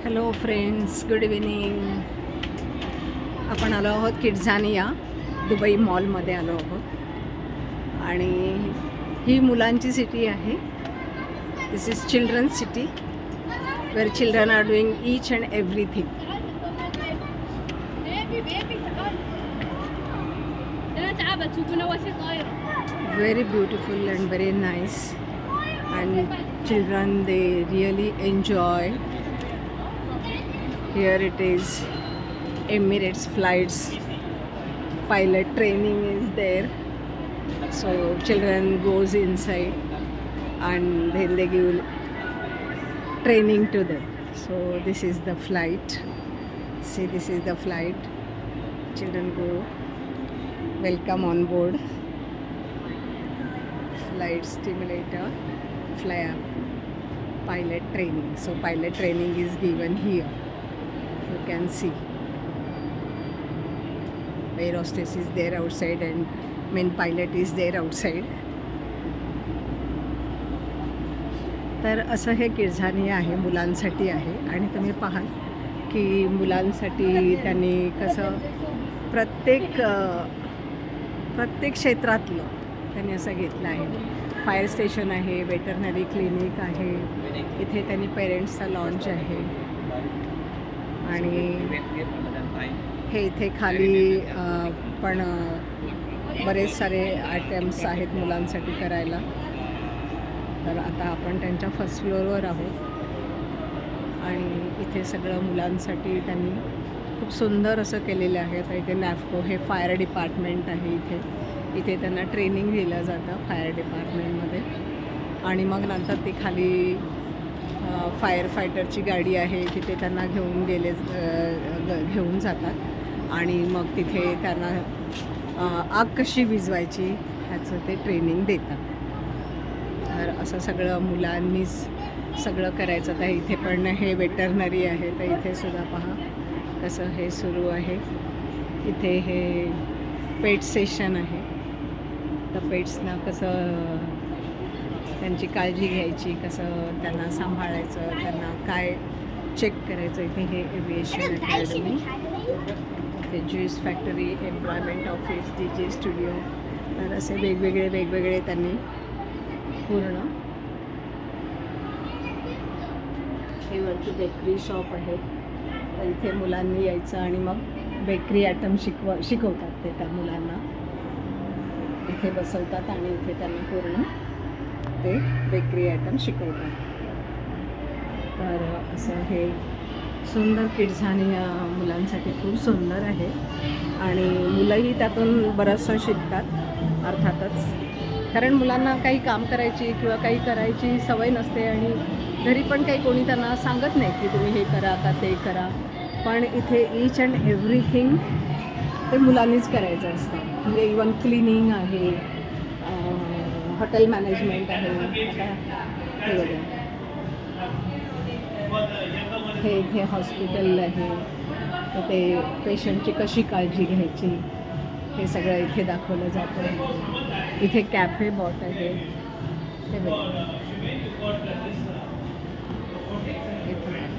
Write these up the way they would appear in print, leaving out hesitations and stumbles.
Hello friends, good evening. आपण आलो आहोत किड्झानिया दुबई मॉलमध्ये आलो आहोत आणि ही मुलांची सिटी आहे. This is children's city where children are doing each and everything. Very beautiful and very nice, and children, they really enjoy. Here it is Emirates flights, pilot training is there, so children goes inside and then they give training to them. So this is the flight. See, this is the flight. Children go. Welcome on board. Flight simulator, pilot training. So pilot training is given here. You can see air hostess is there outside and main pilot is there outside. तर असं हे किड्झानिया आहे, मुलांसाठी आहे. आणि तुम्ही पाहाल की मुलांसाठी त्यांनी कसं प्रत्येक क्षेत्रातलं त्यांनी असं घेतलं आहे. फायर स्टेशन आहे, वेटरनरी क्लिनिक आहे, इथे त्यांनी पेरेंट्सचा लॉन्च आहे. आणि हे इथे खाली पण बरेच सारे आयटम्स आहेत मुलांसाठी करायला. तर आता आपण त्यांच्या फर्स्ट फ्लोअरवर आहोत आणि इथे सगळं मुलांसाठी त्यांनी खूप सुंदर असं केलेलं आहे. आता इथे नॅफको हे फायर डिपार्टमेंट आहे. इथे त्यांना ट्रेनिंग दिलं जातं फायर डिपार्टमेंटमध्ये. आणि मग नंतर ती खाली फायर फायटरची गाडी आहे, तिथे त्यांना घेऊन जातात आणि मग तिथे त्यांना आग कशी विझवायची ह्याचं ते ट्रेनिंग देतात. तर असं सगळं मुलांनीच सगळं करायचं. तर इथे पण हे वेटरनरी आहे, तर इथे सुद्धा पहा कसं हे सुरू आहे. इथे हे पेट सेशन आहे. तर पेट्सना कसं त्यांची काळजी घ्यायची, कसं त्यांना सांभाळायचं, त्यांना काय चेक करायचं. इथे हे एव्हिएशन अकॅडमी, इथे juice factory, employment office, DJ studio. तर असे वेगवेगळे त्यांनी पूर्ण. हे वरती बेकरी शॉप आहे. तर इथे मुलांनी यायचं आणि मग बेकरी आयटम शिकवतात ते त्या मुलांना. इथे बसवतात आणि इथे त्यांना पूर्ण ते बेकरी आयटम शिकवतात. तर असं हे सुंदर किड्झानिया मुलांसाठी खूप सुंदर आहे आणि मुलंही त्यातून बरंचसं शिकतात अर्थातच. कारण मुलांना काही काम करायची किंवा काही करायची सवय नसते आणि घरी पण काही कोणी त्यांना सांगत नाही की तुम्ही हे करा का ते करा. पण इथे ईच अँड एव्हरीथिंग ते मुलांनीच करायचं असतं. म्हणजे इवन क्लिनिंग आहे, हॉटेल मॅनेजमेंट आहे. आता हे बघा, हे इथे हॉस्पिटल आहे, तर ते पेशंटची कशी काळजी घ्यायची हे सगळं इथे दाखवलं जातं. इथे कॅफे बॉट आहे, हे बघा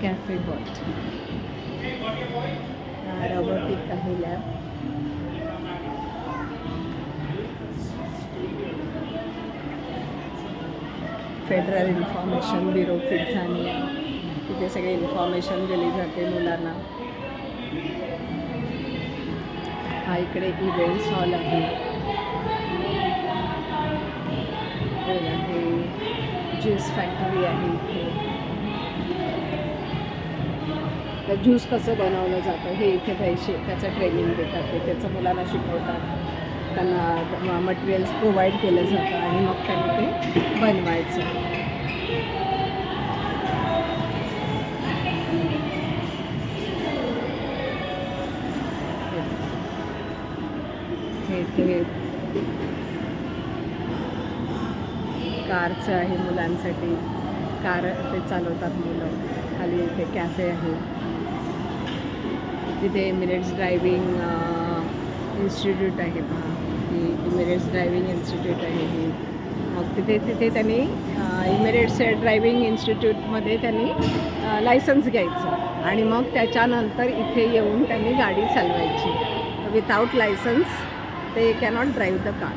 कॅफे बॉट. रोबोटिक आहे लॅब. फेडरल इन्फॉर्मेशन ब्युरो किड्झानिया, तिथे सगळे इन्फॉर्मेशन दिली जाते मुलांना. हा इकडे इव्हेंट्स हॉल आहे. हे ज्यूस फॅक्टरी आहे. इथे तर ज्यूस कसं बनवलं जातं हे इथे त्याचं ट्रेनिंग देतात. ते त्याचं मुलांना शिकवतात. त्यांना मटेरियल्स प्रोव्हाइड केलं जातं आणि मग त्यांनी ते बनवायचं. हे इथे कारचं आहे मुलांसाठी. कार ते चालवतात मुलं. खाली इथे कॅफे आहे. तिथे एमिरेट्स ड्रायव्हिंग इन्स्टिट्यूट आहे. पहा, ही एमिरेट्स ड्रायव्हिंग इन्स्टिट्यूट आहे ही. मग तिथे त्यांनी इमिरेट्स ड्रायव्हिंग इन्स्टिट्यूटमध्ये त्यांनी लायसन्स घ्यायचं आणि मग त्याच्यानंतर इथे येऊन त्यांनी गाडी चालवायची. विथआउट लायसन्स ते कॅनॉट ड्राईव्ह द कार.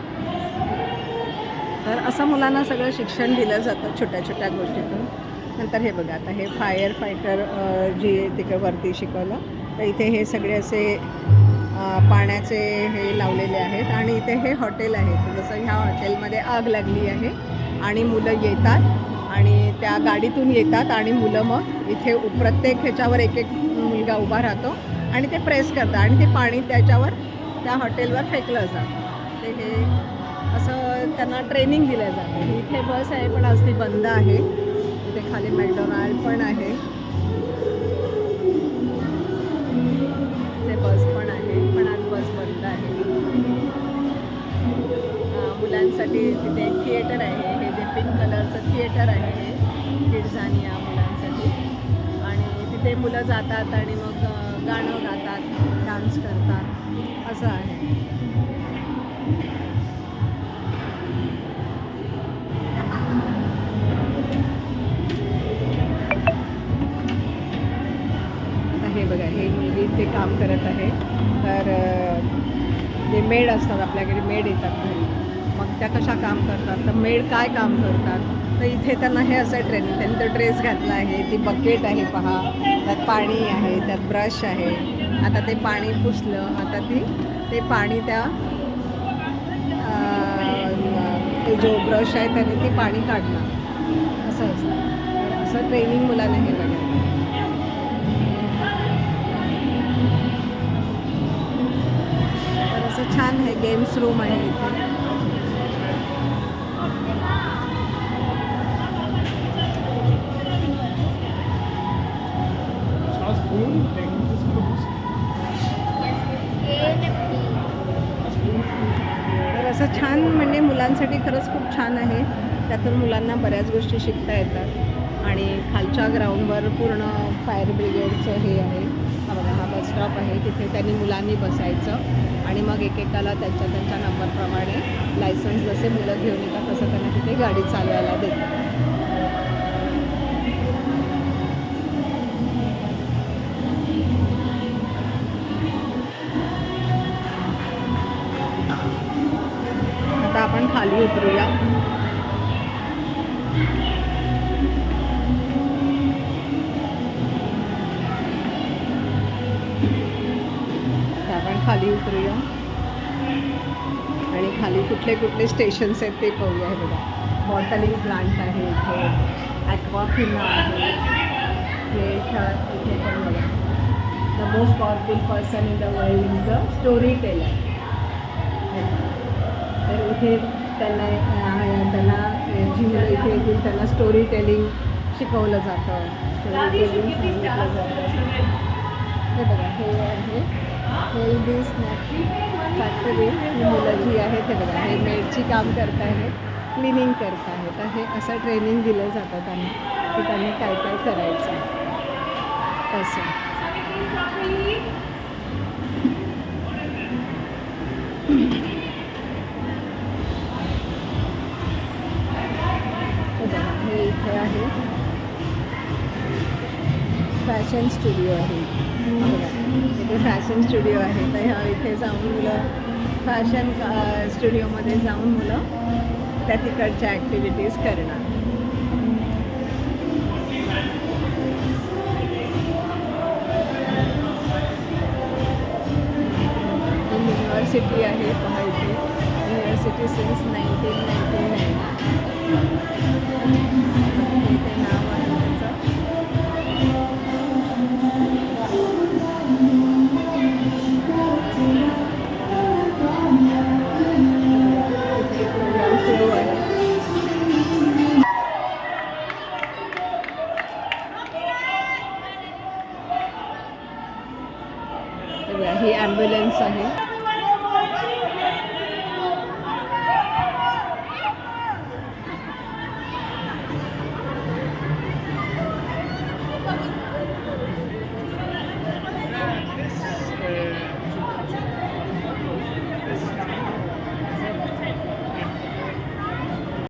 तर असं मुलांना सगळं शिक्षण दिलं जातं छोट्या छोट्या गोष्टीतून. नंतर हे बघा, आता हे फायर फायटर जे तिकडे वरती शिकवलं, तर इथे हे सगळे असे पाण्याचे हे लावलेले आहेत आणि इथे हे हॉटेल आहे. जसं ह्या हॉटेलमध्ये आग लागली आहे आणि मुलं येतात आणि त्या गाडीतून येतात आणि मुलं मग इथे प्रत्येक ह्याच्यावर एक एक मुलगा उभा राहतो आणि ते प्रेस करतात आणि ते पाणी त्याच्यावर त्या हॉटेलवर फेकलं जातं. ते हे असं त्यांना ट्रेनिंग दिलं जातं. इथे बस आहे पण आज ती बंद आहे. इथे खाली मॅकडोनाल्ड पण आहे, ते बस पण आहे पण आज बस बंद आहे. मुलांसाठी तिथे एक थिएटर आहे. हे जे पिंक कलरचं थिएटर आहे हे किड्स आणि या मुलांसाठी. आणि तिथे मुलं जातात आणि मग गाणं गातात, डान्स करतात, असं आहे. हे बघा, हे मुलगी इथे काम करत आहे. तर जे मेड असतात, आपल्याकडे मेड येतात घरी, मग त्या कशा काम करतात, तर मेड काय काम करतात, तर इथे त्यांना हे असं ट्रेनिंग. त्यांनी तो ड्रेस घातला आहे, ती बकेट आहे पहा, त्यात पाणी आहे, त्यात ब्रश आहे. आता ते पाणी पुसलं, आता ते पाणी त्या जो ब्रश आहे त्याने ते पाणी काढणार, असं असतं. असं ट्रेनिंग मुलांना हे बघा. तर असं छान आहे, गेम्स रूम आहे इथे. तर असं छान, म्हणजे मुलांसाठी खरंच खूप छान आहे. त्यातून मुलांना बऱ्याच गोष्टी शिकता येतात. आणि खालच्या ग्राउंडवर पूर्ण फायर ब्रिगेडचं हे आहे. हा बघा, हा बस स्टॉप आहे. तिथे त्यांनी मुलांनी बसायचं आणि मग एकेकाला त्यांच्या त्यांच्या नंबरप्रमाणे लायसन्स जसे मुलं घेऊन येतात तसं त्यांना तिथे गाडी चालवायला देतात. आता आपण खाली उतरूया. आपण खाली उतरूया आणि खाली कुठले कुठले स्टेशन्स आहेत ते पाहूया. हे बघा, बॉटलिंग प्लांट आहे इथे, ॲक्वाफिना आहे. हे इथे पण बघा, the most powerful person in the world is the story teller. तर इथे त्यांना जी मुलं इथे येतील त्यांना स्टोरी टेलिंग शिकवलं जातं, स्टोरी टेलिंग सांगितलं जातं. हे बघा, हे आहे हेल्दी स्नॅक फॅक्टरी. ही मुलं जी आहेत, हे बघा, हे मेडची काम करत आहेत, क्लिनिंग करत आहेत. तर हे असं ट्रेनिंग दिलं जातं त्यांना की त्यांनी काय काय करायचं तसं. हे इथे आहे फॅशन स्टुडिओ आहे. बघा, इथे फॅशन स्टुडिओ आहे. तर ह्या इथे जाऊन मुलं फॅशन स्टुडिओमध्ये जाऊन मुलं त्या तिकडच्या ॲक्टिव्हिटीज करणार. युनिव्हर्सिटी आहे पहा इथे, युनिव्हर्सिटी सिन्स 1999. इथे नाव आहे त्याचं. प्रोग्राम सुरू आहे. ही ॲम्ब्युलन्स आहे.